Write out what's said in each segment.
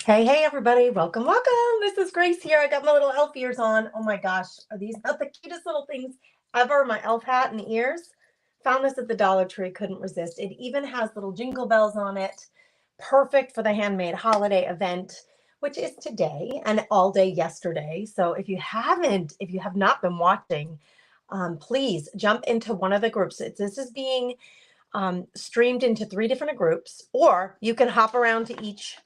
Hey, everybody. Welcome, welcome. This is Grace here. I got my little elf ears on. Oh my gosh. Are these not the cutest little things ever? My elf hat and the ears. Found this at the Dollar Tree. Couldn't resist. It even has little jingle bells on it. Perfect for the handmade holiday event, which is today and all day yesterday. So if you have not been watching, please jump into one of the groups. This is being streamed into 3 different groups, or you can hop around to each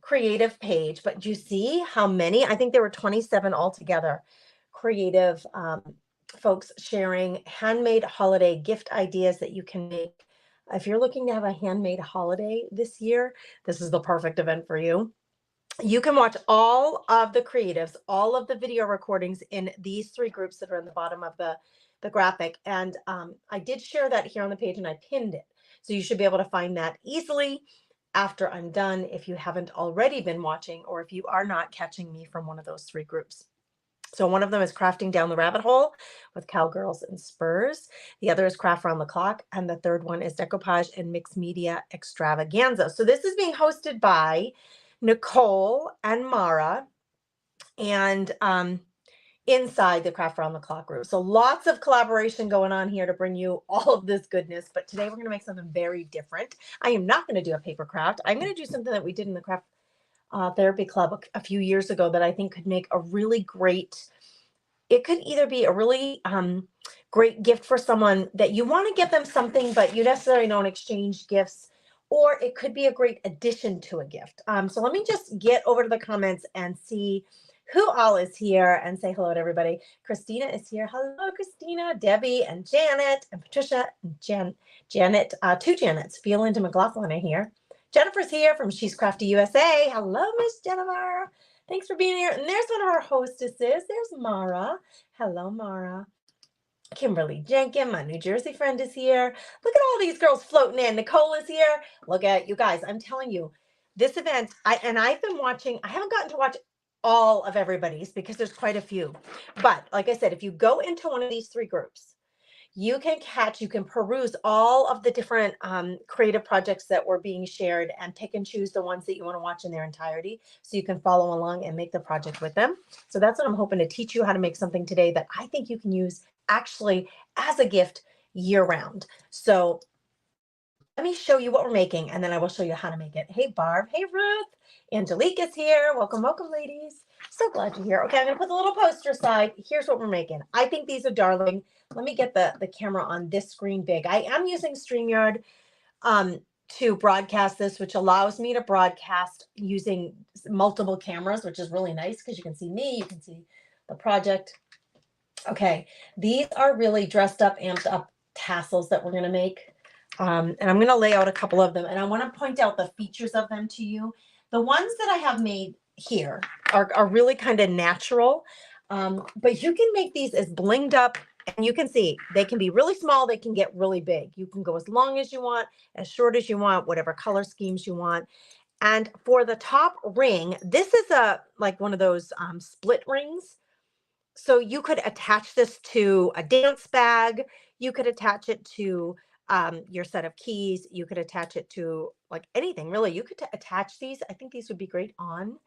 creative page. But do you see how many? I think there were 27 altogether. Creative folks sharing handmade holiday gift ideas that you can make. If you're looking to have a handmade holiday this year, this is the perfect event for you. You can watch all of the creatives, all of the video recordings in these 3 groups that are in the bottom of the graphic. And I did share that here on the page and I pinned it. So you should be able to find that easily after I'm done if you haven't already been watching, or if you are not catching me from one of those 3 groups. So one of them is Crafting Down the Rabbit Hole with Cowgirls and Spurs. The other is Craft Round the Clock. And the third one is Decoupage and Mixed Media Extravaganza. So this is being hosted by Nicole and Mara, and inside the Craft Round the Clock group. So lots of collaboration going on here to bring you all of this goodness. But today we're going to make something very different. I am not going to do a paper craft. I'm going to do something that we did in the Craft Therapy Club a few years ago that I think could make a really great, it could either be a really great gift for someone that you want to get them something, but you necessarily don't exchange gifts, or it could be a great addition to a gift. So let me just get over to the comments and see who all is here and say hello to everybody. Christina is here. Hello, Christina, Debbie, and Janet, and Patricia, and Janet, 2 Janets. Phelan and McLaughlin are here. Jennifer's here from She's Crafty USA. Hello, Miss Jennifer. Thanks for being here. And there's one of our hostesses. There's Mara. Hello, Mara. Kimberly Jenkins, my New Jersey friend, is here. Look at all these girls floating in. Nicole is here. Look at you guys. I'm telling you, this event, I've been watching. I haven't gotten to watch all of everybody's because there's quite a few. But like I said, if you go into one of these 3 groups, you can peruse all of the different creative projects that were being shared and pick and choose the ones that you want to watch in their entirety, so you can follow along and make the project with them. So that's what I'm hoping to teach you, how to make something today that I think you can use actually as a gift year round. So let me show you what we're making, and then I will show you how to make it. Hey, Barb. Hey, Ruth. Angelique is here. Welcome, welcome, ladies. So glad you're here. Okay, I'm going to put the little poster aside. Here's what we're making. I think these are darling. Let me get the camera on this screen big. I am using StreamYard to broadcast this, which allows me to broadcast using multiple cameras, which is really nice because you can see me, you can see the project. Okay, these are really dressed up, amped up tassels that we're going to make. And I'm going to lay out a couple of them, and I want to point out the features of them to you. The ones that I have made here are really kind of natural, but you can make these as blinged up, and you can see they can be really small, they can get really big. You can go as long as you want, as short as you want, whatever color schemes you want. And for the top ring, this is like one of those split rings. So you could attach this to a dance bag. You could attach it to your set of keys. You could attach it to like anything, really. You could attach these. I think these would be great on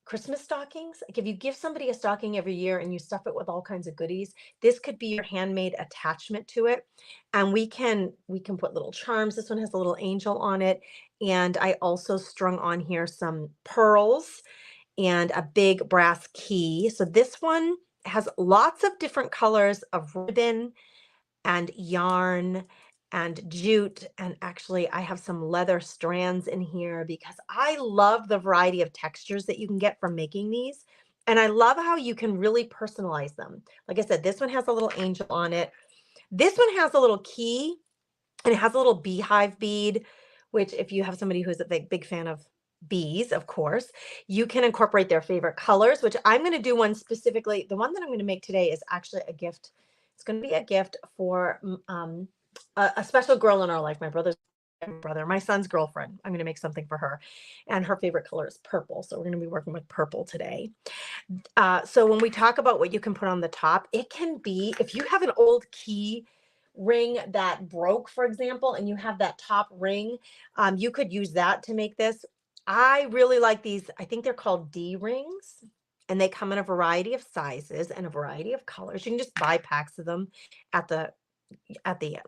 Christmas stockings. Like if you give somebody a stocking every year and you stuff it with all kinds of goodies, this could be your handmade attachment to it. And we can put little charms. This one has a little angel on it. And I also strung on here some pearls and a big brass key. So this one has lots of different colors of ribbon and yarn and jute. And actually I have some leather strands in here because I love the variety of textures that you can get from making these. And I love how you can really personalize them. Like I said, this one has a little angel on it. This one has a little key, and it has a little beehive bead, which if you have somebody who's a big fan of bees, of course, you can incorporate their favorite colors, which I'm going to do one specifically. The one that I'm going to make today is actually a gift. It's going to be a gift for a special girl in our life, my son's girlfriend. I'm going to make something for her, and her favorite color is purple. So we're going to be working with purple today. So when we talk about what you can put on the top, it can be, if you have an old key ring that broke, for example, and you have that top ring, you could use that to make this. I really like these. I think they're called D rings, and they come in a variety of sizes and a variety of colors. You can just buy packs of them at the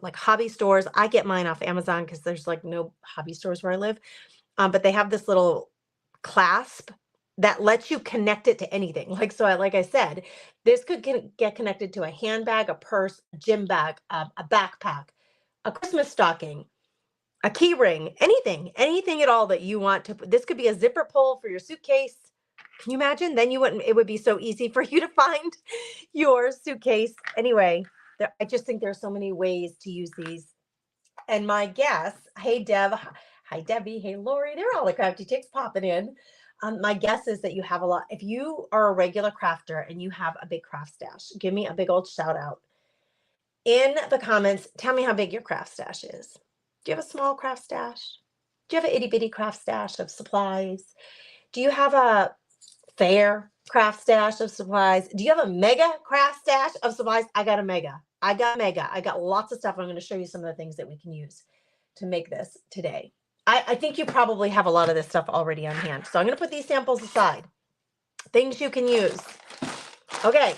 like hobby stores. I get mine off Amazon because there's like no hobby stores where I live. But they have this little clasp that lets you connect it to anything. Like I said, this could get connected to a handbag, a purse, a gym bag, a backpack, a Christmas stocking, a key ring, anything at all that you want to. This could be a zipper pull for your suitcase. Can you imagine? Then you wouldn't. It would be so easy for you to find your suitcase. Anyway, I just think there's so many ways to use these. And my guess, hey Deb, hi Debbie, hey Lori, they're all the crafty chicks popping in. My guess is that you have a lot. If you are a regular crafter and you have a big craft stash, give me a big old shout out in the comments. Tell me how big your craft stash is. Do you have a small craft stash? Do you have an itty bitty craft stash of supplies? Do you have a fair craft stash of supplies? Do you have a mega craft stash of supplies? I got a mega. I got lots of stuff. I'm going to show you some of the things that we can use to make this today. I think you probably have a lot of this stuff already on hand. So I'm going to put these samples aside. Things you can use. Okay.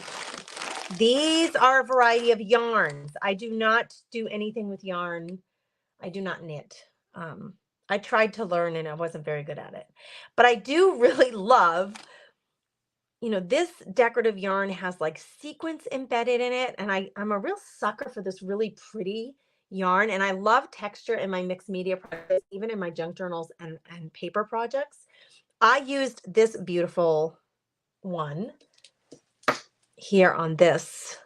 These are a variety of yarns. I do not do anything with yarn. I do not knit. I tried to learn and I wasn't very good at it. But I do really love, this decorative yarn has like sequins embedded in it. And I'm a real sucker for this really pretty yarn. And I love texture in my mixed media projects, even in my junk journals and paper projects. I used this beautiful one here on this.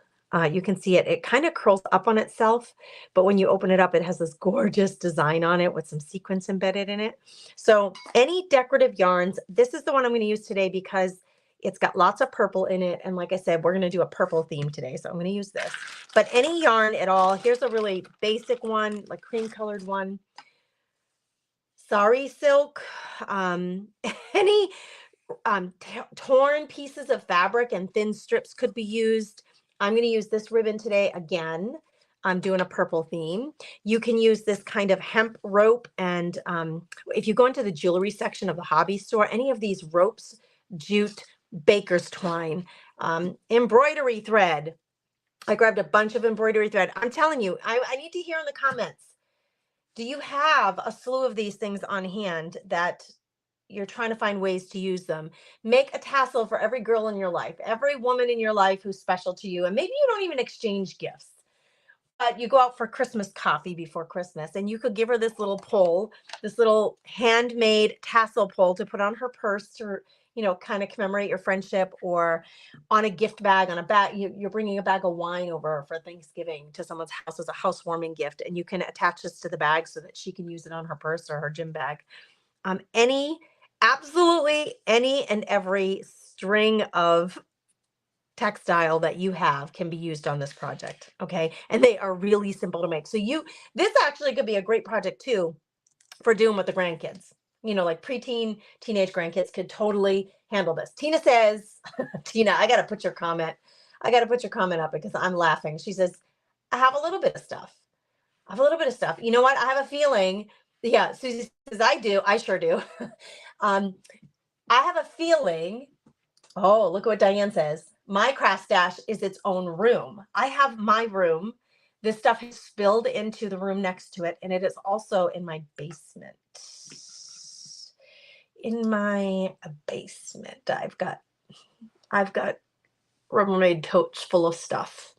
You can see it kind of curls up on itself, but when you open it up, it has this gorgeous design on it with some sequins embedded in it. So any decorative yarns, this is the one I'm going to use today because it's got lots of purple in it. And like I said, we're going to do a purple theme today. So I'm going to use this, but any yarn at all. Here's a really basic one, like cream colored one. Sari silk, any torn pieces of fabric and thin strips could be used. I'm going to use this ribbon today. Again, I'm doing a purple theme. You can use this kind of hemp rope. And if you go into the jewelry section of the hobby store, any of these ropes, jute, baker's twine, embroidery thread. I grabbed a bunch of embroidery thread. I'm telling you, I need to hear in the comments. Do you have a slew of these things on hand that you're trying to find ways to use them? Make a tassel for every girl in your life, every woman in your life who's special to you. And maybe you don't even exchange gifts, but you go out for Christmas coffee before Christmas and you could give her this little pull, this little handmade tassel pull to put on her purse to, kind of commemorate your friendship, or on a gift bag, on a bag. You're bringing a bag of wine over for Thanksgiving to someone's house as a housewarming gift. And you can attach this to the bag so that she can use it on her purse or her gym bag. Absolutely any and every string of textile that you have can be used on this project. Okay. And they are really simple to make. So this actually could be a great project too for doing with the grandkids. Like preteen, teenage grandkids could totally handle this. Tina says, Tina, I got to put your comment up because I'm laughing. She says, I have a little bit of stuff. You know what? I have a feeling. Yeah. Susie says, I do. I sure do. I have a feeling. Oh, look at what Diane says. My craft stash is its own room. I have my room. This stuff has spilled into the room next to it, and it is also in my basement. I've got Rubbermaid totes full of stuff.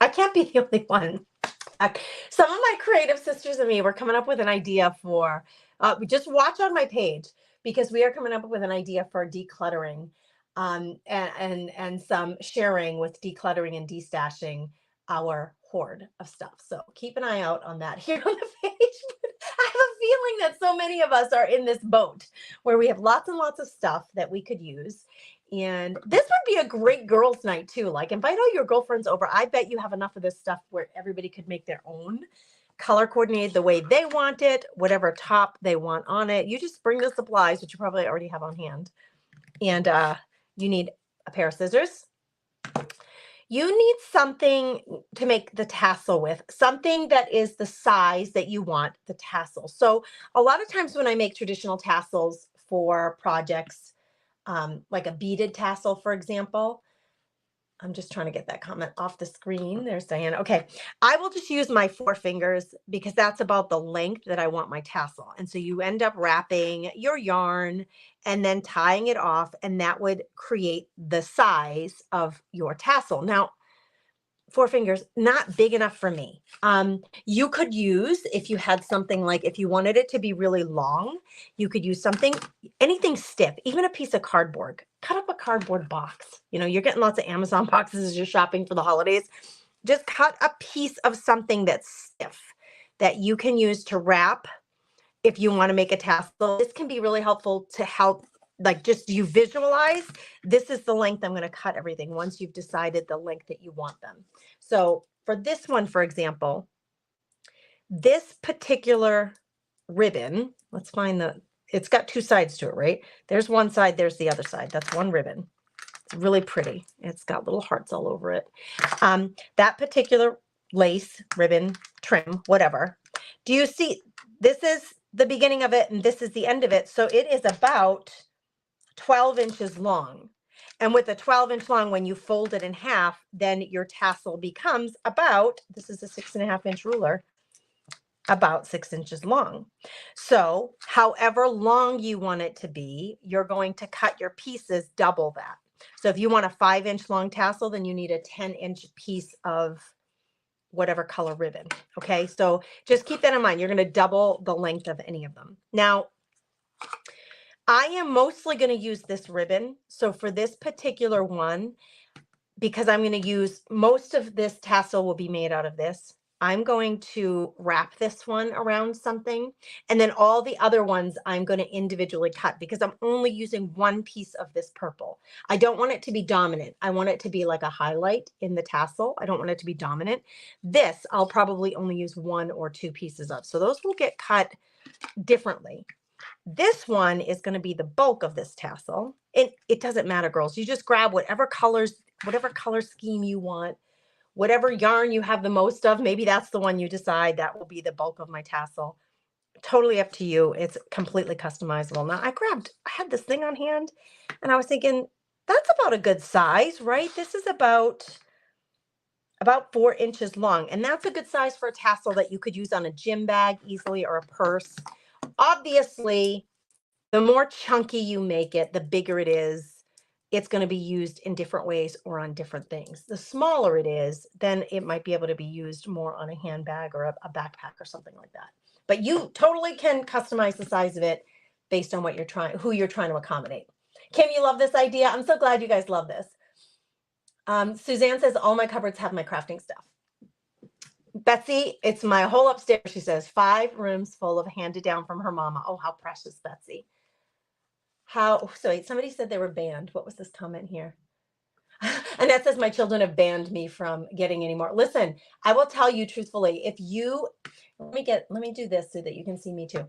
I can't be the only one. Some of my creative sisters and me were coming up with an idea for, just watch on my page, because we are coming up with an idea for decluttering, and some sharing with decluttering and destashing our hoard of stuff. So keep an eye out on that here on the page. I have a feeling that so many of us are in this boat where we have lots and lots of stuff that we could use. And this would be a great girls' night too. Like, invite all your girlfriends over. I bet you have enough of this stuff where everybody could make their own, color coordinated the way they want it, whatever top they want on it. You just bring the supplies, which you probably already have on hand. And you need a pair of scissors. You need something to make the tassel with, something that is the size that you want the tassel. So a lot of times when I make traditional tassels for projects, like a beaded tassel, for example. I'm just trying to get that comment off the screen. There's Diana. Okay. I will just use my 4 fingers because that's about the length that I want my tassel. And so you end up wrapping your yarn and then tying it off, and that would create the size of your tassel. Now, 4 fingers, not big enough for me. You could use, if you had something like, if you wanted it to be really long, you could use something, anything stiff, even a piece of cardboard. Cut up a cardboard box. You know, you're getting lots of Amazon boxes as you're shopping for the holidays. Just cut a piece of something that's stiff that you can use to wrap if you want to make a tassel. This can be really helpful to help, like, just you visualize, this is the length I'm going to cut everything once you've decided the length that you want them. So for this one, for example, this particular ribbon, let's find it's got 2 sides to it, right? There's one side, there's the other side. That's one ribbon. It's really pretty. It's got little hearts all over it. That particular lace, ribbon, trim, whatever. Do you see, this is the beginning of it and this is the end of it. So it is about 12 inches long. And with a 12-inch long, when you fold it in half, then your tassel becomes about, this is a 6.5-inch ruler, about 6 inches long. So however long you want it to be, you're going to cut your pieces double that. So if you want a 5-inch long tassel, then you need a 10-inch piece of whatever color ribbon. Okay, so just keep that in mind. You're going to double the length of any of them. Now, I am mostly going to use this ribbon. So for this particular one, because I'm going to use most of this tassel will be made out of this, I'm going to wrap this one around something. And then all the other ones I'm going to individually cut because I'm only using one piece of this purple. I don't want it to be dominant. I want it to be like a highlight in the tassel. I don't want it to be dominant. This I'll probably only use 1 or 2 pieces of. So those will get cut differently. This one is going to be the bulk of this tassel. It doesn't matter, girls. You just grab whatever colors, whatever color scheme you want, whatever yarn you have the most of. Maybe that's the one you decide that will be the bulk of my tassel. Totally up to you. It's completely customizable. Now I had this thing on hand and I was thinking that's about a good size, right? This is about 4 inches long. And that's a good size for a tassel that you could use on a gym bag easily or a purse. Obviously, the more chunky you make it, the bigger it is. It's going to be used in different ways or on different things. The smaller it is, then it might be able to be used more on a handbag or a backpack or something like that. But you totally can customize the size of it based on what who you're trying to accommodate. Kim, you love this idea. I'm so glad you guys love this. Suzanne says, all my cupboards have my crafting stuff. Betsy, it's my whole upstairs. She says 5 rooms full of handed down from her mama. Oh, how precious, Betsy. Somebody said they were banned. What was this comment here? And that says my children have banned me from getting any more. Listen, I will tell you truthfully, let me do this so that you can see me too.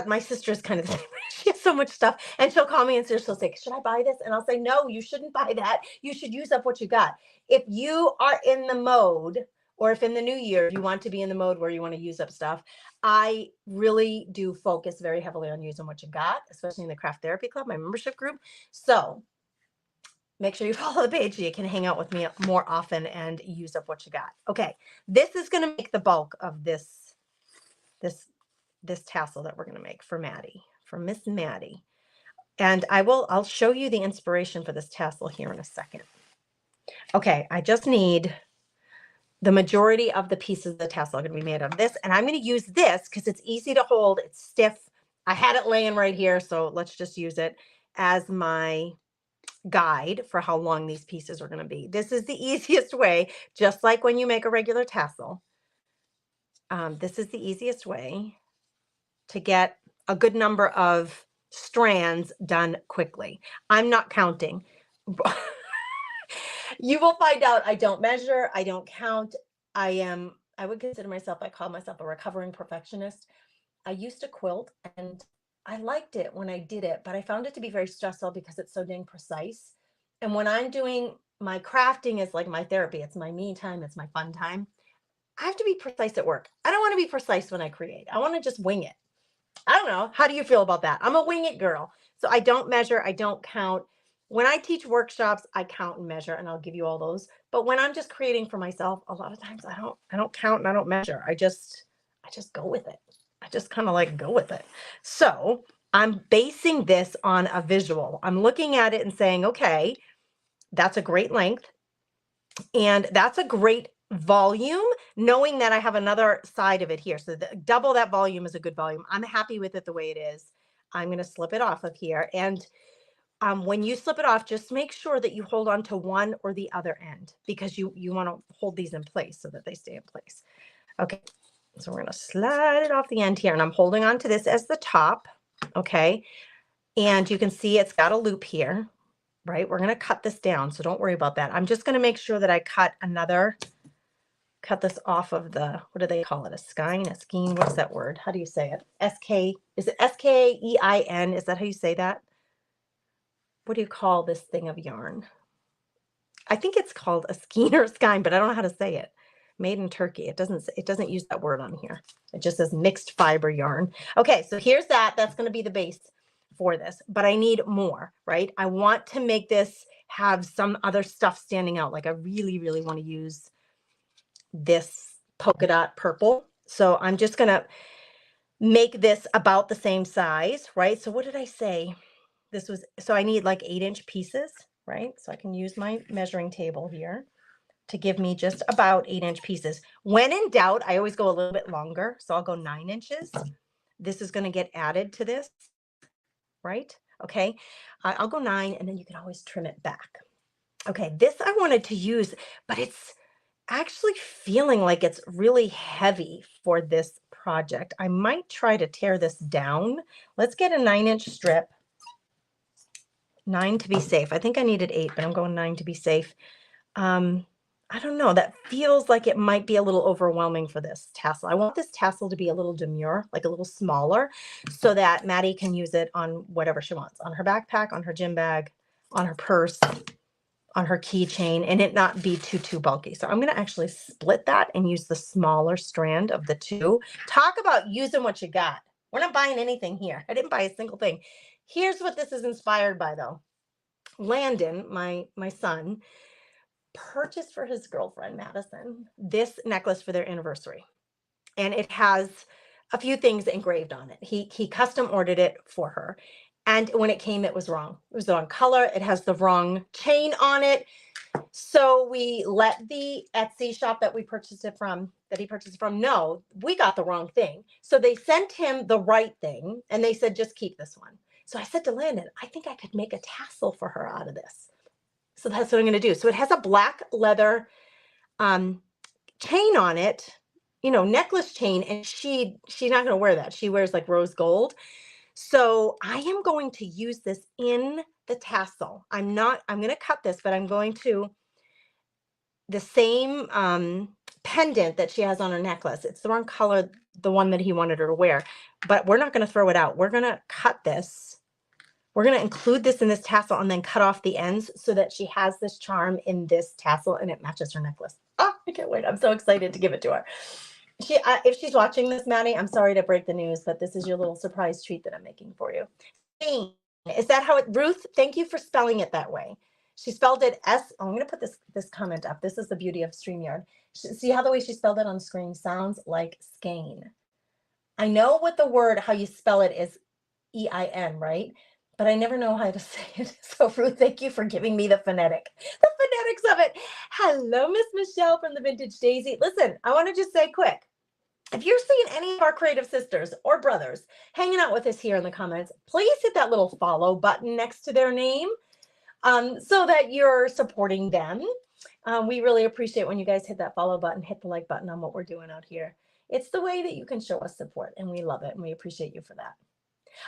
My sister's kind of, she has so much stuff and she'll call me and she'll say, should I buy this? And I'll say, no, you shouldn't buy that. You should use up what you got. If you are in the mode, or if in the new year, you want to be in the mode where you want to use up stuff, I really do focus very heavily on using what you got, especially in the Craft Therapy Club, my membership group. So make sure you follow the page so you can hang out with me more often and use up what you got. Okay, this is going to make the bulk of this tassel that we're going to make for Miss Maddie. And I'll show you the inspiration for this tassel here in a second. Okay, I just need the majority of the pieces of the tassel are going to be made of this. And I'm going to use this because it's easy to hold. It's stiff. I had it laying right here. So let's just use it as my guide for how long these pieces are going to be. This is the easiest way, just like when you make a regular tassel. This is the easiest way to get a good number of strands done quickly. I'm not counting. You will find out I don't measure, I don't count. I would consider myself, I call myself a recovering perfectionist. I used to quilt and I liked it when I did it, but I found it to be very stressful because it's so dang precise. And when I'm doing my crafting is like my therapy. It's my me time. It's my fun time. I have to be precise at work. I don't want to be precise when I create. I want to just wing it. I don't know. How do you feel about that? I'm a wing it girl. So I don't measure, I don't count. When I teach workshops, I count and measure, and I'll give you all those. But when I'm just creating for myself, a lot of times I don't count and I don't measure. I just go with it. I just kind of like go with it. So I'm basing this on a visual. I'm looking at it and saying, okay, that's a great length. And that's a great volume, knowing that I have another side of it here. So double that volume is a good volume. I'm happy with it the way it is. I'm going to slip it off of here. And when you slip it off, just make sure that you hold on to one or the other end, because you want to hold these in place so that they stay in place. Okay, so we're going to slide it off the end here, and I'm holding on to this as the top. Okay, and you can see it's got a loop here, right? We're going to cut this down, so don't worry about that. I'm just going to make sure that I cut this off of the, what do they call it? A skein, a skein. What's that word? How do you say it? Is it SKEIN? Is that how you say that? What do you call this thing of yarn? I think it's called a skein or a skein, but I don't know how to say it. Made in Turkey. It doesn't use that word on here. It just says mixed fiber yarn. Okay, so here's that. That's going to be the base for this, but I need more, right? I want to make this have some other stuff standing out. Like I really, really want to use this polka dot purple. So I'm just going to make this about the same size, right? So what did I say? So I need like 8-inch pieces, right? So I can use my measuring table here to give me just about 8-inch pieces. When in doubt, I always go a little bit longer. So I'll go 9 inches. This is going to get added to this, right? Okay. I'll go 9, and then you can always trim it back. Okay. This I wanted to use, but it's actually feeling like it's really heavy for this project. I might try to tear this down. Let's get a 9-inch strip. 9 to be safe. I think I needed 8, but I'm going 9 to be safe. I don't know. That feels like it might be a little overwhelming for this tassel. I want this tassel to be a little demure, like a little smaller, so that Maddie can use it on whatever she wants, on her backpack, on her gym bag, on her purse, on her keychain, and it not be too bulky. So I'm going to actually split that and use the smaller strand of the two. Talk about using what you got. We're not buying anything here. I didn't buy a single thing. Here's what this is inspired by, though. Landon, my son, purchased for his girlfriend, Madison, this necklace for their anniversary. And it has a few things engraved on it. He custom ordered it for her. And when it came, it was wrong. It was the wrong color. It has the wrong chain on it. So we let the Etsy shop that he purchased it from, know we got the wrong thing. So they sent him the right thing, and they said, just keep this one. So I said to Landon, I think I could make a tassel for her out of this. So that's what I'm going to do. So it has a black leather chain on it, necklace chain, and she's not going to wear that. She wears like rose gold. So I am going to use this in the tassel. I'm going to cut this, but I'm going to, the same pendant that she has on her necklace. It's the wrong color, the one that he wanted her to wear, but we're not going to throw it out. We're going to cut this. We're going to include this in this tassel and then cut off the ends so that she has this charm in this tassel and it matches her necklace. Oh, I can't wait. I'm so excited to give it to her. If she's watching this, Maddie, I'm sorry to break the news, but this is your little surprise treat that I'm making for you. Is that how it, Ruth, thank you for spelling it that way. She spelled it S. Oh, I'm going to put this comment up. This is the beauty of StreamYard. See how the way she spelled it on screen sounds like skein. I know what the word, how you spell it is EIN, right? But I never know how to say it. So Ruth, thank you for giving me the phonetics of it. Hello, Miss Michelle from the Vintage Daisy. Listen, I want to just say quick, if you're seeing any of our creative sisters or brothers hanging out with us here in the comments, please hit that little follow button next to their name so that you're supporting them. We really appreciate when you guys hit that follow button, hit the like button on what we're doing out here. It's the way that you can show us support, and we love it, and we appreciate you for that.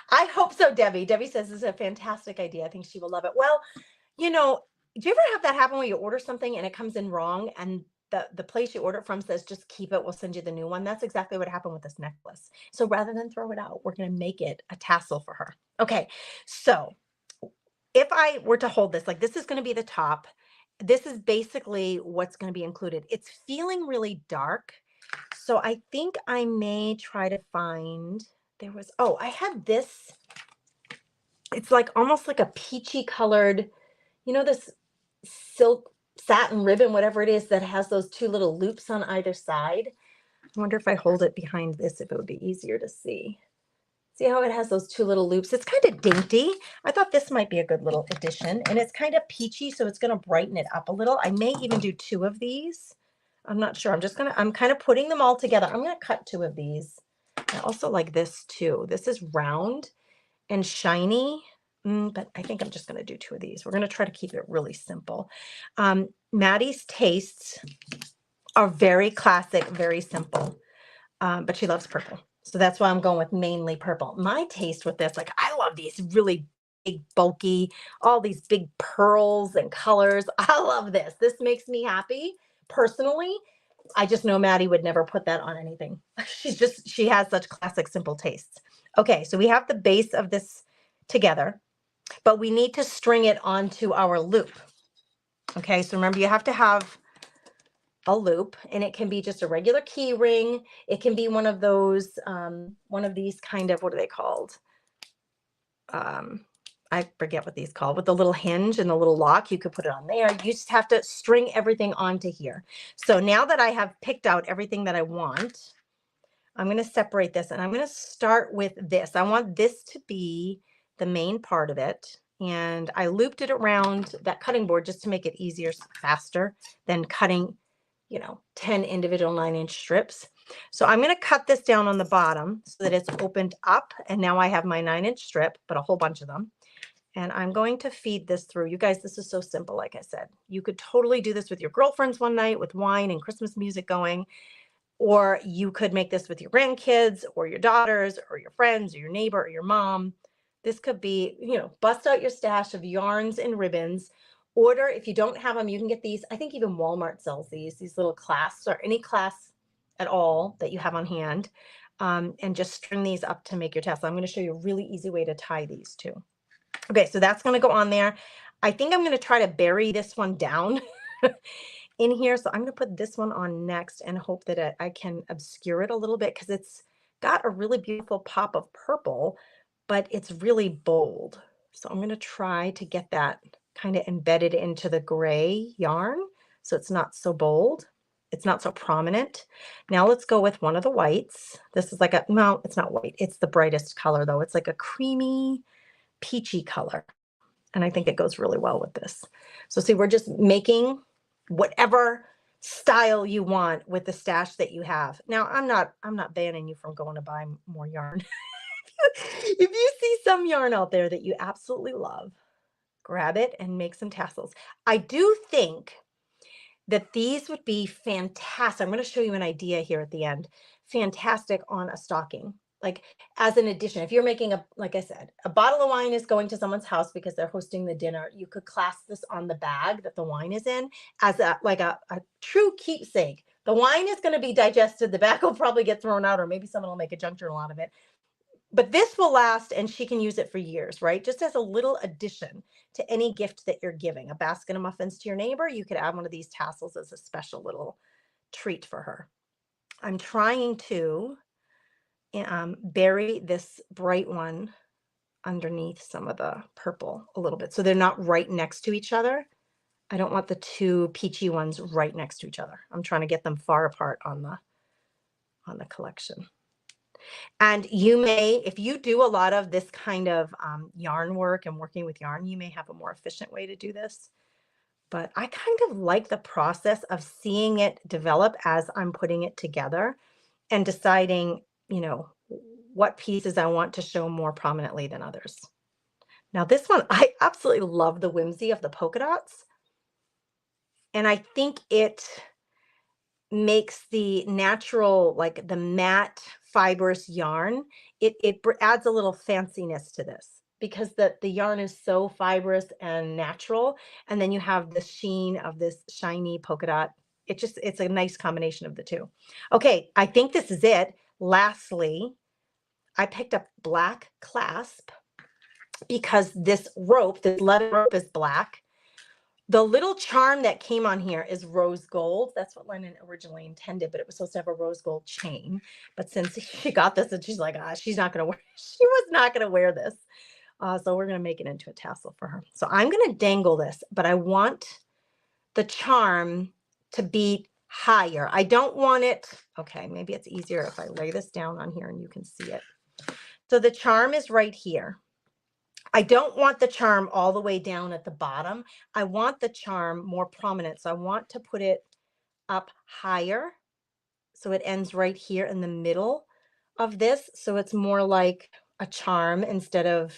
I hope so, Debbie. Debbie says this is a fantastic idea. I think she will love it. Well, do you ever have that happen where you order something and it comes in wrong and the place you order it from says, just keep it, we'll send you the new one? That's exactly what happened with this necklace. So rather than throw it out, we're going to make it a tassel for her. Okay, so if I were to hold this, like this is going to be the top. This is basically what's going to be included. It's feeling really dark. So I think I may try to find there was, oh, I had this. It's like almost like a peachy colored, this silk satin ribbon, whatever it is, that has those two little loops on either side. I wonder if I hold it behind this, if it would be easier to see. See how it has those two little loops? It's kind of dainty. I thought this might be a good little addition, and it's kind of peachy, so it's going to brighten it up a little. I may even do 2 of these. I'm not sure. I'm kind of putting them all together. I'm going to cut 2 of these. I also like this too. This is round and shiny, but I think I'm just going to do 2 of these. We're going to try to keep it really simple. Maddie's tastes are very classic, very simple, but she loves purple. So that's why I'm going with mainly purple. My taste with this, like, I love these really big, bulky, all these big pearls and colors. I love this. This makes me happy personally. I just know Maddie would never put that on anything. She has such classic, simple tastes. Okay, so we have the base of this together, but we need to string it onto our loop. Okay, so remember, you have to have a loop, and it can be just a regular key ring. It can be one of those, one of these kind of, what are they called? I forget what these called, with the little hinge and the little lock. You could put it on there. You just have to string everything onto here. So now that I have picked out everything that I want, I'm going to separate this, and I'm going to start with this. I want this to be the main part of it. And I looped it around that cutting board just to make it easier, faster than cutting 10 individual 9-inch strips. So I'm going to cut this down on the bottom so that it's opened up. And now I have my 9-inch strip, but a whole bunch of them. And I'm going to feed this through. You guys, this is so simple. Like I said, you could totally do this with your girlfriends one night with wine and Christmas music going, or you could make this with your grandkids or your daughters or your friends or your neighbor or your mom. This could be, bust out your stash of yarns and ribbons. Order, if you don't have them, you can get these. I think even Walmart sells these little clasps, or any clasp at all that you have on hand, and just string these up to make your tassel. I'm going to show you a really easy way to tie these too. Okay, so that's going to go on there. I think I'm going to try to bury this one down in here. So I'm going to put this one on next and hope that I can obscure it a little bit, because it's got a really beautiful pop of purple, but it's really bold. So I'm going to try to get that kind of embedded into the gray yarn, so it's not so bold. It's not so prominent. Now let's go with one of the whites. This is like no, it's not white. It's the brightest color though. It's like a creamy, peachy color. And I think it goes really well with this. So see, we're just making whatever style you want with the stash that you have. Now, I'm not banning you from going to buy more yarn. If you see some yarn out there that you absolutely love, grab it and make some tassels. I do think that these would be fantastic. I'm going to show you an idea here at the end. Fantastic on a stocking. Like, as an addition, if you're making like I said, a bottle of wine is going to someone's house because they're hosting the dinner, you could clasp this on the bag that the wine is in as a true keepsake. The wine is going to be digested. The bag will probably get thrown out, or maybe someone will make a junk journal out of it. But this will last, and she can use it for years, right? Just as a little addition to any gift that you're giving. A basket of muffins to your neighbor, you could add one of these tassels as a special little treat for her. I'm trying to bury this bright one underneath some of the purple a little bit, so they're not right next to each other. I don't want the two peachy ones right next to each other. I'm trying to get them far apart on the collection. And you may, if you do a lot of this kind of yarn work and working with yarn, you may have a more efficient way to do this. But I kind of like the process of seeing it develop as I'm putting it together and deciding, what pieces I want to show more prominently than others. Now this one, I absolutely love the whimsy of the polka dots. And I think it makes the natural, like the matte fibrous yarn, it adds a little fanciness to this, because the yarn is so fibrous and natural. And then you have the sheen of this shiny polka dot. It's a nice combination of the two. Okay, I think this is it. Lastly, I picked up black clasp because this rope, this leather rope, is black. The little charm that came on here is rose gold. That's what Lennon originally intended, but it was supposed to have a rose gold chain. But since she got this and she's like, she's not going to wear, she was not going to wear this. So we're going to make it into a tassel for her. So I'm going to dangle this, but I want the charm to be higher. I don't want it. Okay, maybe it's easier if I lay this down on here and you can see it. So the charm is right here. I don't want the charm all the way down at the bottom. I want the charm more prominent. So I want to put it up higher. So it ends right here in the middle of this. So it's more like a charm instead of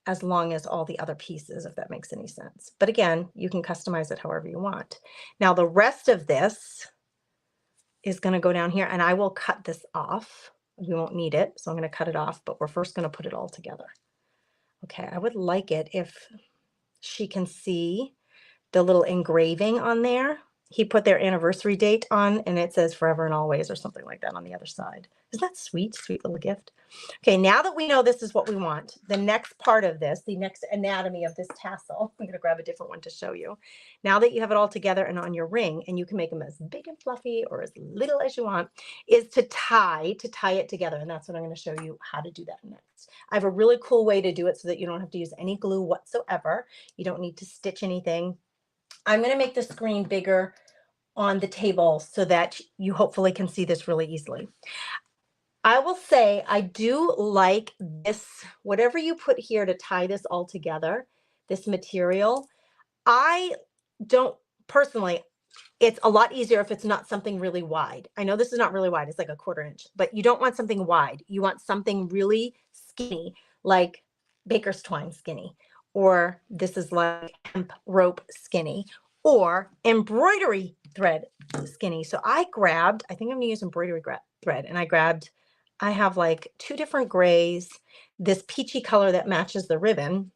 as long as all the other pieces, if that makes any sense. But again, you can customize it however you want. Now the rest of this is going to go down here, and I will cut this off. We won't need it, so I'm going to cut it off, but we're first going to put it all together. Okay, I would like it if she can see the little engraving on there. He put their anniversary date on, and it says forever and always or something like that on the other side. Isn't that sweet? Sweet little gift. Okay, now that we know this is what we want, the next part of this, the next anatomy of this tassel, I'm going to grab a different one to show you. Now that you have it all together and on your ring, and you can make them as big and fluffy or as little as you want, is to tie it together. And that's what I'm going to show you how to do that next. I have a really cool way to do it so that you don't have to use any glue whatsoever. You don't need to stitch anything. I'm going to make the screen bigger on the table so that you hopefully can see this really easily. I will say I do like this, whatever you put here to tie this all together, this material. I don't personally, it's a lot easier if it's not something really wide. I know this is not really wide, it's like a 1/4 inch, but you don't want something wide. You want something really skinny, like baker's twine skinny, or this is like hemp rope skinny, or embroidery thread skinny. So I think I'm gonna use embroidery thread, and I have like 2 different grays, this peachy color that matches the ribbon,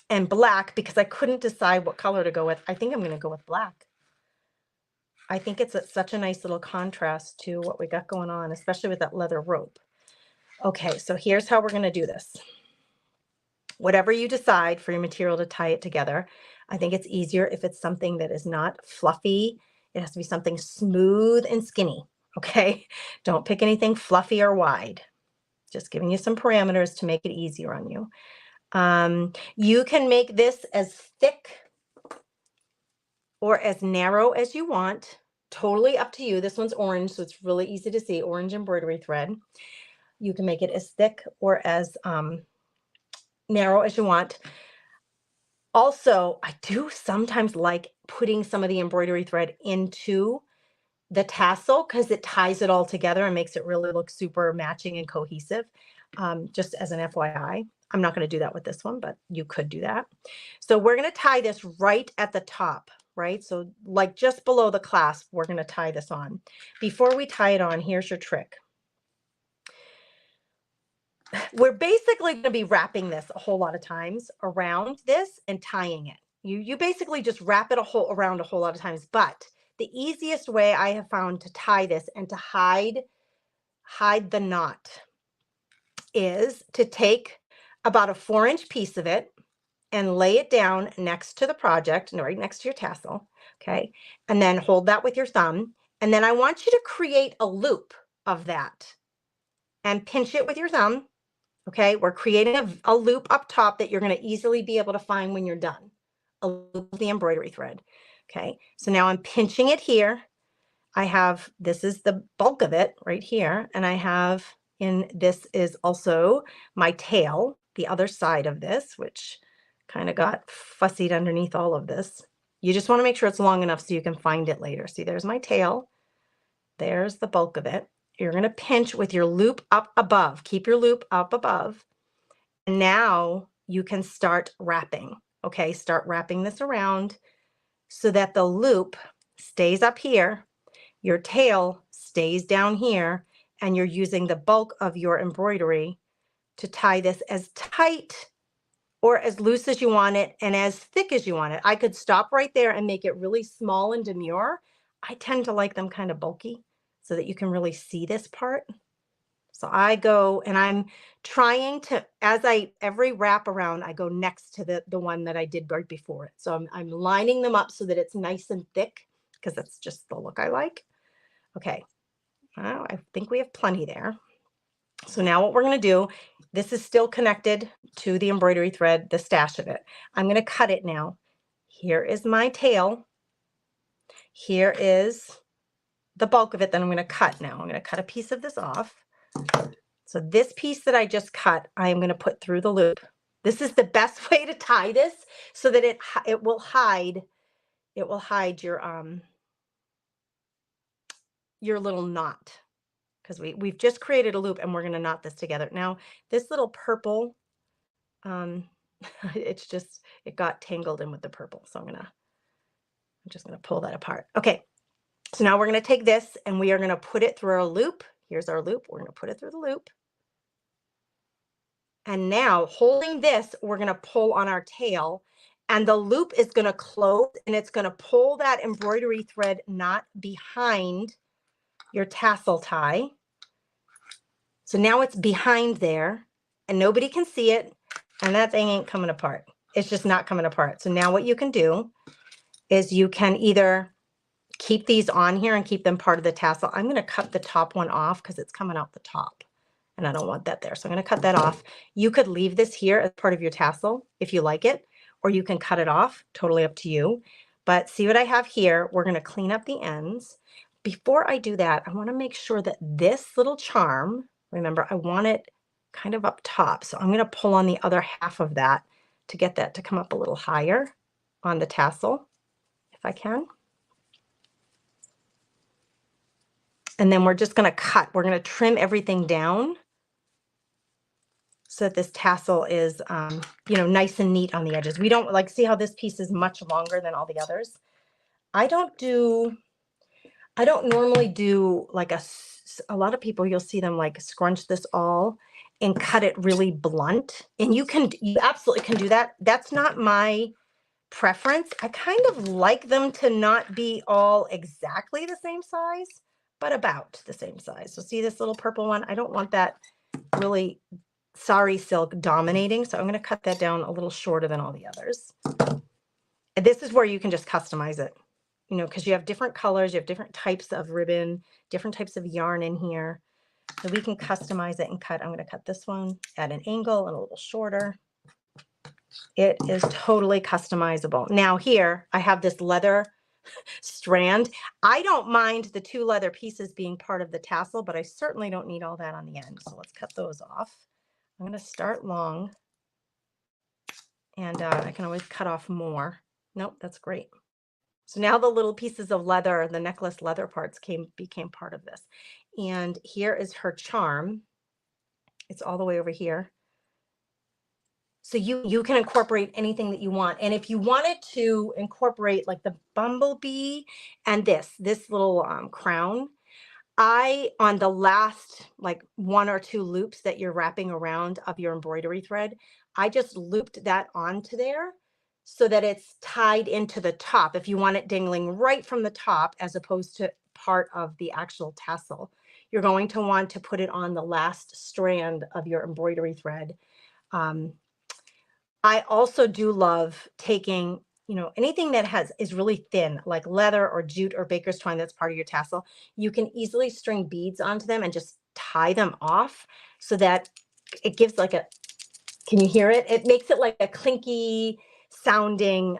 and black, because I couldn't decide what color to go with. I think I'm gonna go with black. I think it's such a nice little contrast to what we got going on, especially with that leather rope. Okay, so here's how we're gonna do this. Whatever you decide for your material to tie it together, I think it's easier if it's something that is not fluffy. It has to be something smooth and skinny, okay? Don't pick anything fluffy or wide. Just giving you some parameters to make it easier on you. You can make this as thick or as narrow as you want. Totally up to you. This one's orange, so it's really easy to see, orange embroidery thread. You can make it as thick or as narrow as you want. Also, I do sometimes like putting some of the embroidery thread into the tassel because it ties it all together and makes it really look super matching and cohesive. Just as an FYI, I'm not going to do that with this one, but you could do that. So we're going to tie this right at the top, right? So like just below the clasp, we're going to tie this on. Before we tie it on, here's your trick. We're basically going to be wrapping this a whole lot of times around this and tying it. You basically just wrap it around a whole lot of times, but the easiest way I have found to tie this and to hide the knot is to take about a 4-inch piece of it and lay it down next to the project, right next to your tassel, okay? And then hold that with your thumb. And then I want you to create a loop of that and pinch it with your thumb, okay? We're creating a loop up top that you're gonna easily be able to find when you're done, a loop of the embroidery thread, okay? So now I'm pinching it here. This is the bulk of it right here, and this is also my tail, the other side of this, which kind of got fussied underneath all of this. You just want to make sure it's long enough so you can find it later. See, there's my tail. There's the bulk of it. You're going to pinch with your loop up above. Keep your loop up above. And now you can start wrapping. Okay, start wrapping this around so that the loop stays up here. Your tail stays down here, and you're using the bulk of your embroidery to tie this as tight or as loose as you want it and as thick as you want it. I could stop right there and make it really small and demure. I tend to like them kind of bulky so that you can really see this part. So I go and I'm trying to, every wrap around, I go next to the one that I did right before it. So I'm lining them up so that it's nice and thick because that's just the look I like. Okay, well, I think we have plenty there. So now what we're going to do, this is still connected to the embroidery thread, the stash of it. I'm going to cut it now. Here is my tail. Here is the bulk of it that I'm going to cut now. I'm going to cut a piece of this off. So this piece that I just cut, I am going to put through the loop. This is the best way to tie this so that it will hide your little knot, because we've just created a loop and we're going to knot this together. Now this little purple, it got tangled in with the purple. So I'm just going to pull that apart. Okay. So now we're going to take this and we are going to put it through our loop. Here's our loop. We're going to put it through the loop. And now holding this, we're going to pull on our tail and the loop is going to close and it's going to pull that embroidery thread knot behind your tassel tie. So now it's behind there and nobody can see it. And that thing ain't coming apart. It's just not coming apart. So now what you can do is you can either keep these on here and keep them part of the tassel. I'm going to cut the top one off because it's coming out the top and I don't want that there. So I'm going to cut that off. You could leave this here as part of your tassel if you like it, or you can cut it off, totally up to you. But see what I have here? We're going to clean up the ends. Before I do that, I want to make sure that this little charm, remember, I want it kind of up top. So I'm going to pull on the other half of that to get that to come up a little higher on the tassel, if I can. And then we're just going to cut. We're going to trim everything down so that this tassel is, nice and neat on the edges. We don't see how this piece is much longer than all the others. I don't normally do like a lot of people, you'll see them like scrunch this all and cut it really blunt. And you absolutely can do that. That's not my preference. I kind of like them to not be all exactly the same size, but about the same size. So see this little purple one? I don't want that really sari silk dominating. So I'm going to cut that down a little shorter than all the others. And this is where you can just customize it, because you have different colors, you have different types of ribbon, different types of yarn in here. So we can customize it and cut. I'm going to cut this one at an angle and a little shorter. It is totally customizable. Now here I have this leather strand. I don't mind the two leather pieces being part of the tassel, but I certainly don't need all that on the end. So let's cut those off. I'm going to start long and I can always cut off more. Nope, that's great. So now the little pieces of leather, the necklace leather parts became part of this. And here is her charm. It's all the way over here. So you can incorporate anything that you want. And if you wanted to incorporate like the bumblebee and this little crown, on the last like one or two loops that you're wrapping around of your embroidery thread, I just looped that onto there so that it's tied into the top. If you want it dangling right from the top as opposed to part of the actual tassel, you're going to want to put it on the last strand of your embroidery thread. I also do love taking, anything that is really thin, like leather or jute or baker's twine that's part of your tassel. You can easily string beads onto them and just tie them off so that it gives like can you hear it? It makes it like a clinky sounding,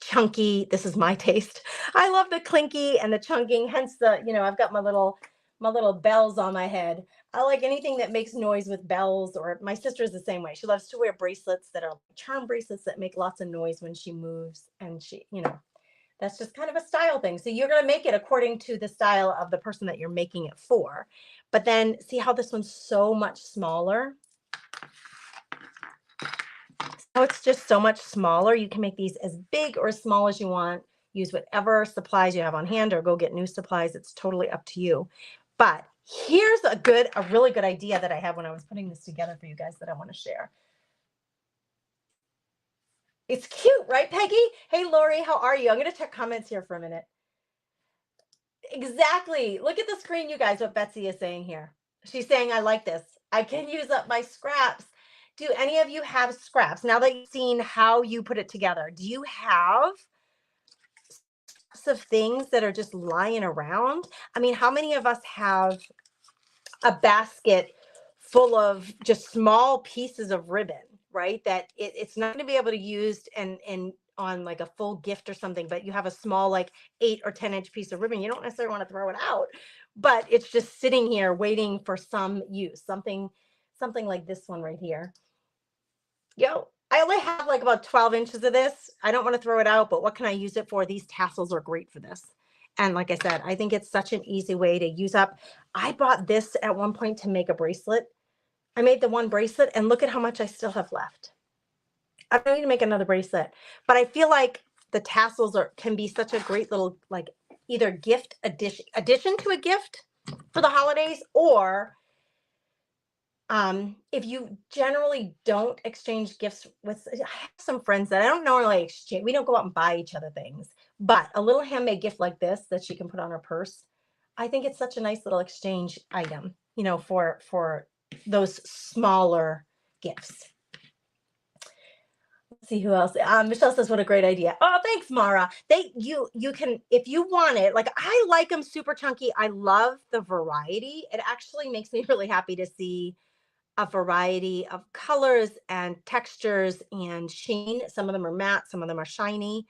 chunky. This is my taste. I love the clinky and the chunking, hence I've got my little bells on my head. I like anything that makes noise with bells, or my sister is the same way. She loves to wear bracelets that are charm bracelets that make lots of noise when she moves. And she, that's just kind of a style thing. So you're going to make it according to the style of the person that you're making it for. But then see how this one's so much smaller? So it's just so much smaller. You can make these as big or as small as you want. Use whatever supplies you have on hand or go get new supplies. It's totally up to you. But here's a really good idea that I had when I was putting this together for you guys that I want to share. It's cute, right, Peggy? Hey, Lori, how are you? I'm going to check comments here for a minute. Exactly. Look at the screen, you guys, what Betsy is saying here. She's saying, I like this. I can use up my scraps. Do any of you have scraps? Now that you've seen how you put it together, do you have of things that are just lying around? I mean, how many of us have a basket full of just small pieces of ribbon, right? That it's not going to be able to use and on like a full gift or something, but you have a small like 8 or 10 inch piece of ribbon. You don't necessarily want to throw it out, but it's just sitting here waiting for some use. Something like this one right here. Yo, I only have like about 12 inches of this. I don't want to throw it out, but what can I use it for? These tassels are great for this. And like I said, I think it's such an easy way to use up. I bought this at one point to make a bracelet. I made the one bracelet and look at how much I still have left. I don't need to make another bracelet, but I feel like the tassels can be such a great little, like, either gift addition to a gift for the holidays, or if you generally don't exchange gifts with, I have some friends that I don't normally exchange. We don't go out and buy each other things, but a little handmade gift like this that she can put on her purse, I think it's such a nice little exchange item, you know, for those smaller gifts. Let's see who else. Michelle says, what a great idea. Oh, thanks, Mara. You can, if you want it, like, I like them super chunky. I love the variety. It actually makes me really happy to see a variety of colors and textures and sheen. Some of them are matte, some of them are shiny,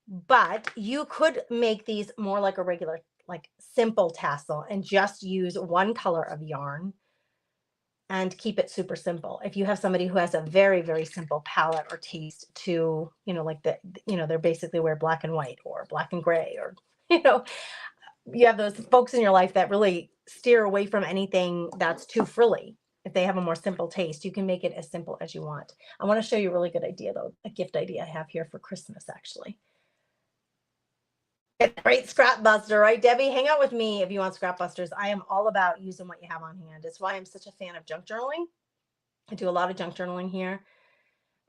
but you could make these more like a regular, like, simple tassel and just use one color of yarn and keep it super simple. If you have somebody who has a very, very simple palette or taste to, you know, like they're basically wear black and white or black and gray, or, you know, you have those folks in your life that really steer away from anything that's too frilly. If they have a more simple taste, you can make it as simple as you want. I want to show you a really good idea, though, a gift idea I have here for Christmas, actually. It's a great scrap buster, right, Debbie? Hang out with me if you want scrap busters. I am all about using what you have on hand. It's why I'm such a fan of junk journaling. I do a lot of junk journaling here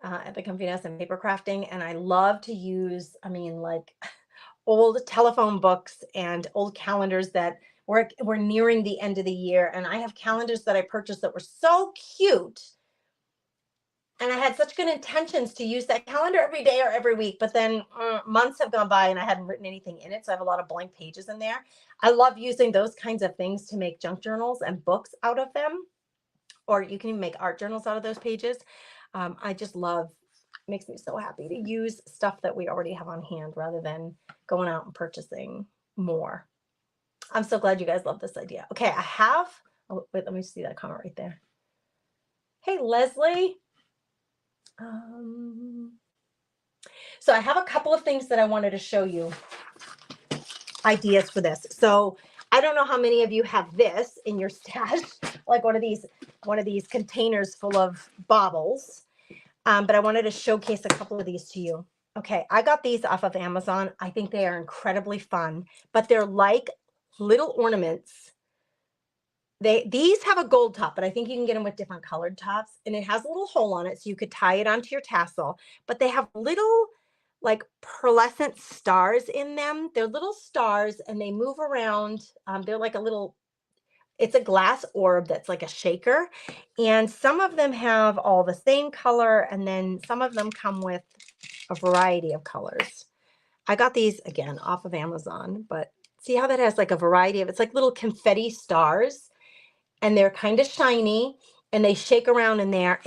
at the Comfy Nest and paper crafting, and I love to use, I mean, like, old telephone books and old calendars that we're nearing the end of the year, and I have calendars that I purchased that were so cute, and I had such good intentions to use that calendar every day or every week, but then months have gone by and I hadn't written anything in it, so I have a lot of blank pages in there. I love using those kinds of things to make junk journals and books out of them, or you can even make art journals out of those pages. I just love, it makes me so happy to use stuff that we already have on hand rather than going out and purchasing more. I'm so glad you guys love this idea. Okay, I have, oh, wait, let me see that comment right there. Hey, Leslie. So I have a couple of things that I wanted to show you, ideas for this. So I don't know how many of you have this in your stash, like one of these containers full of baubles. But I wanted to showcase a couple of these to you. Okay, I got these off of Amazon. I think they are incredibly fun, but they're like little ornaments. These have a gold top, but I think you can get them with different colored tops, and it has a little hole on it so you could tie it onto your tassel, but they have little, like, pearlescent stars in them. They're little stars and they move around. They're like a little, it's a glass orb that's like a shaker, and some of them have all the same color, and then some of them come with a variety of colors. I got these again off of Amazon, but see how that has like a variety of, it's like little confetti stars, and they're kind of shiny and they shake around in there.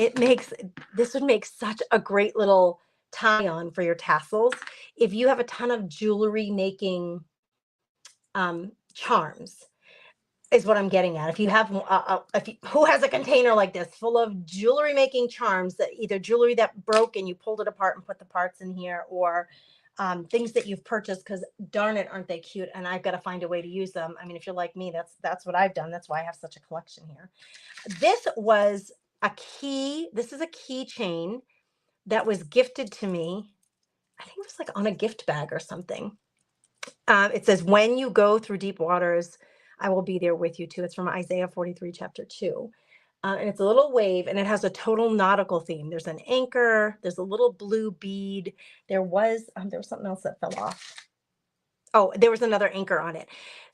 This would make such a great little tie on for your tassels. If you have a ton of jewelry making charms, is what I'm getting at. If you have, who has a container like this full of jewelry making charms, that either jewelry that broke and you pulled it apart and put the parts in here, or things that you've purchased because darn it, aren't they cute? And I've got to find a way to use them. I mean, if you're like me, that's what I've done. That's why I have such a collection here. This is a keychain that was gifted to me. I think it was like on a gift bag or something. It says, when you go through deep waters, I will be there with you too. It's from Isaiah 43, chapter 2. And it's a little wave, and it has a total nautical theme. There's an anchor. There's a little blue bead. There was something else that fell off. Oh, there was another anchor on it.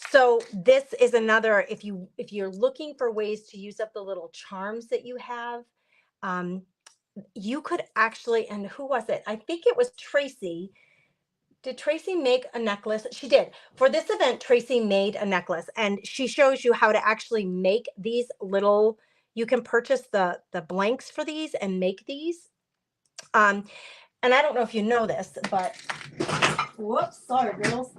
So this is another, if you're looking for ways to use up the little charms that you have, um, you could actually, and who was it? I think it was Tracy. Did Tracy make a necklace? She did. For this event, Tracy made a necklace, and she shows you how to actually make these little, you can purchase the blanks for these and make these. And I don't know if you know this, but whoops, sorry, girls.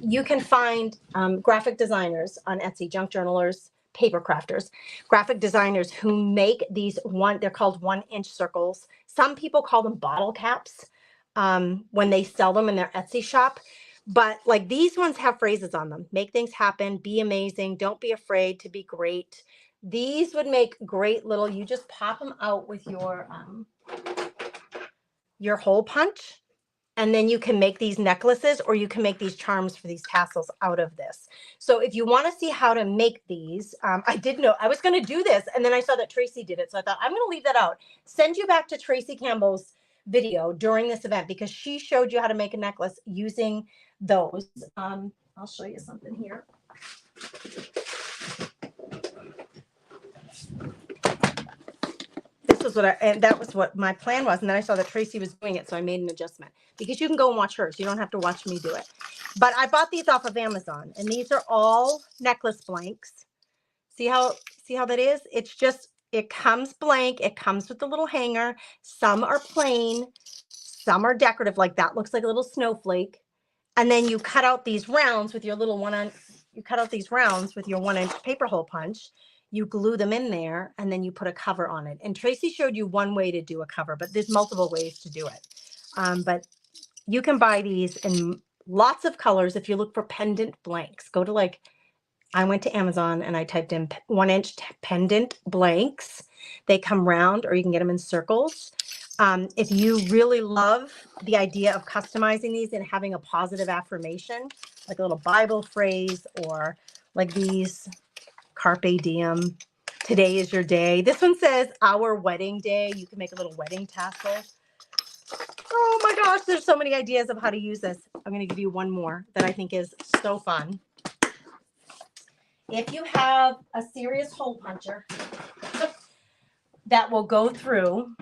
You can find graphic designers on Etsy, junk journalers, paper crafters, graphic designers who make these they're called 1-inch circles. Some people call them bottle caps when they sell them in their Etsy shop. But like these ones have phrases on them. Make things happen, be amazing, don't be afraid to be great. These would make great little, you just pop them out with your hole punch. And then you can make these necklaces, or you can make these charms for these tassels out of this. So if you want to see how to make these, I did know I was going to do this, and then I saw that Tracy did it. So I thought I'm going to leave that out. Send you back to Tracy Campbell's video during this event because she showed you how to make a necklace using those. I'll show you something here. This was and that was what my plan was. And then I saw that Tracy was doing it. So I made an adjustment because you can go and watch hers. You don't have to watch me do it. But I bought these off of Amazon, and these are all necklace blanks. See how that is? It's just, it comes blank. It comes with a little hanger. Some are plain. Some are decorative. Like that looks like a little snowflake. And then you cut out these rounds with your little you cut out these rounds with your 1-inch paper hole punch. You glue them in there, and then you put a cover on it. And Tracy showed you one way to do a cover, but there's multiple ways to do it. But you can buy these in lots of colors. If you look for pendant blanks, go to I went to Amazon and I typed in 1-inch pendant blanks. They come round, or you can get them in circles. If you really love the idea of customizing these and having a positive affirmation, like a little Bible phrase, or like these, Carpe diem, today is your day. This one says our wedding day. You can make a little wedding tassel. Oh my gosh, there's so many ideas of how to use this. I'm going to give you one more that I think is so fun. If you have a serious hole puncher that will go through,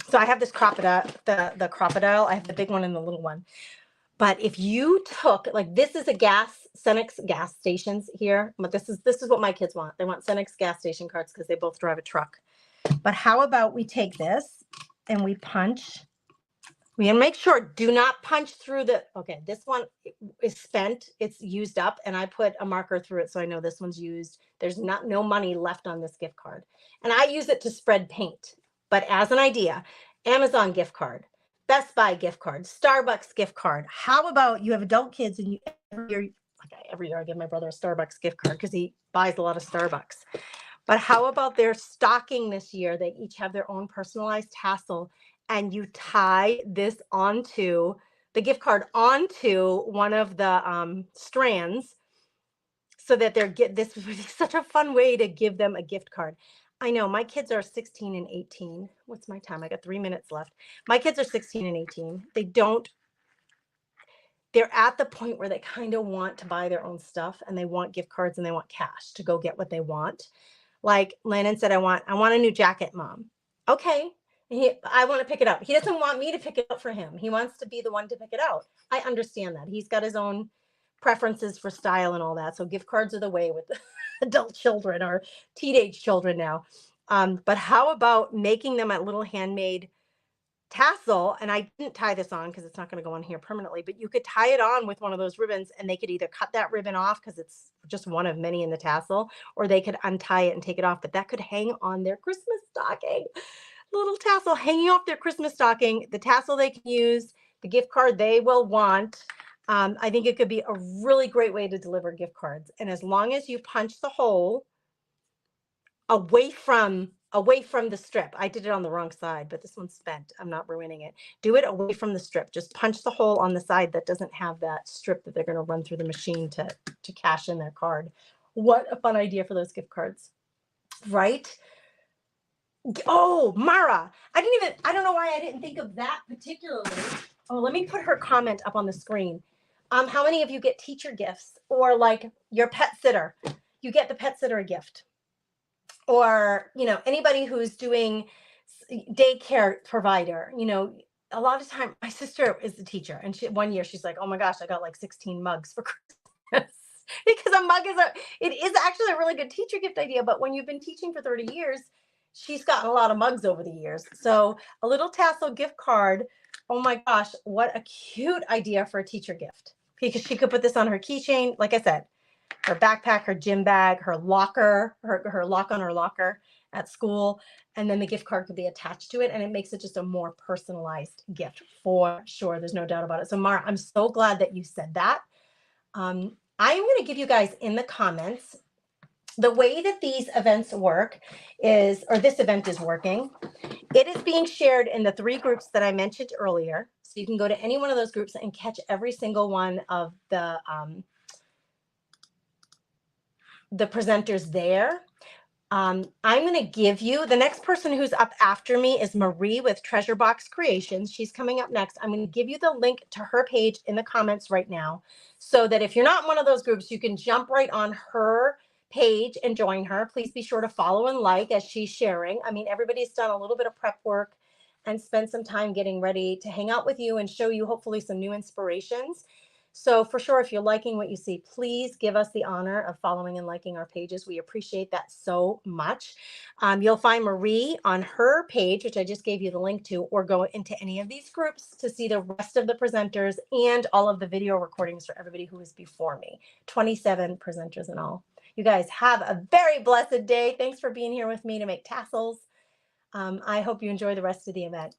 so I have this crocodile, the crocodile. I have the big one and the little one. But if you took, like, this is a Cenex gas stations here, but this is what my kids want. They want Cenex gas station cards because they both drive a truck. But how about we take this and we punch? We gotta make sure, do not punch through okay, this one is spent, it's used up, and I put a marker through it so I know this one's used. There's no money left on this gift card. And I use it to spread paint. But as an idea, Amazon gift card, Best Buy gift card, Starbucks gift card. How about you have adult kids and every year I give my brother a Starbucks gift card because he buys a lot of Starbucks. But how about their stocking this year? They each have their own personalized tassel, and you tie this onto the gift card onto one of the strands so that this would be such a fun way to give them a gift card. I know my kids are 16 and 18. What's my time? I got 3 minutes left. My kids are 16 and 18. They're at the point where they kind of want to buy their own stuff, and they want gift cards and they want cash to go get what they want. Like Landon said, I want a new jacket, Mom. Okay. I want to pick it up. He doesn't want me to pick it up for him. He wants to be the one to pick it out. I understand that. He's got his own preferences for style and all that. So gift cards are the way with adult children or teenage children now. But how about making them a little handmade tassel? And I didn't tie this on because it's not going to go on here permanently, but you could tie it on with one of those ribbons, and they could either cut that ribbon off because it's just one of many in the tassel, or they could untie it and take it off. But that could hang on their Christmas stocking. Little tassel hanging off their Christmas stocking, the tassel they can use, the gift card they will want. I think it could be a really great way to deliver gift cards. And as long as you punch the hole away from the strip. I did it on the wrong side, but this one's spent. I'm not ruining it. Do it away from the strip. Just punch the hole on the side that doesn't have that strip that they're going to run through the machine to cash in their card. What a fun idea for those gift cards, right? Oh, Mara, I don't know why I didn't think of that particularly. Oh, let me put her comment up on the screen. How many of you get teacher gifts, or like your pet sitter? You get the pet sitter a gift, or anybody who's doing daycare provider. A lot of time, my sister is the teacher, and one year she's like, "Oh my gosh, I got like 16 mugs for Christmas." Because a mug it is actually a really good teacher gift idea. But when you've been teaching for 30 years, she's gotten a lot of mugs over the years. So a little tassel gift card. Oh my gosh, what a cute idea for a teacher gift. Because she could put this on her keychain, like I said, her backpack, her gym bag, her locker, her lock on her locker at school. And then the gift card could be attached to it. And it makes it just a more personalized gift for sure. There's no doubt about it. So Mara, I'm so glad that you said that. I'm going to give you guys in the comments the way that these events work is, or this event is working. It is being shared in the 3 groups that I mentioned earlier. So you can go to any one of those groups and catch every single one of the presenters there. I'm going to give you, the next person who's up after me is Marie with Treasure Box Creations. She's coming up next. I'm going to give you the link to her page in the comments right now, so that if you're not in one of those groups, you can jump right on her page and join her. Please be sure to follow and like as she's sharing. I mean, everybody's done a little bit of prep work and spent some time getting ready to hang out with you and show you hopefully some new inspirations. So for sure, if you're liking what you see, please give us the honor of following and liking our pages. We appreciate that so much. You'll find Marie on her page, which I just gave you the link to, or go into any of these groups to see the rest of the presenters and all of the video recordings for everybody who was before me. 27 presenters in all. You guys have a very blessed day. Thanks for being here with me to make tassels. I hope you enjoy the rest of the event.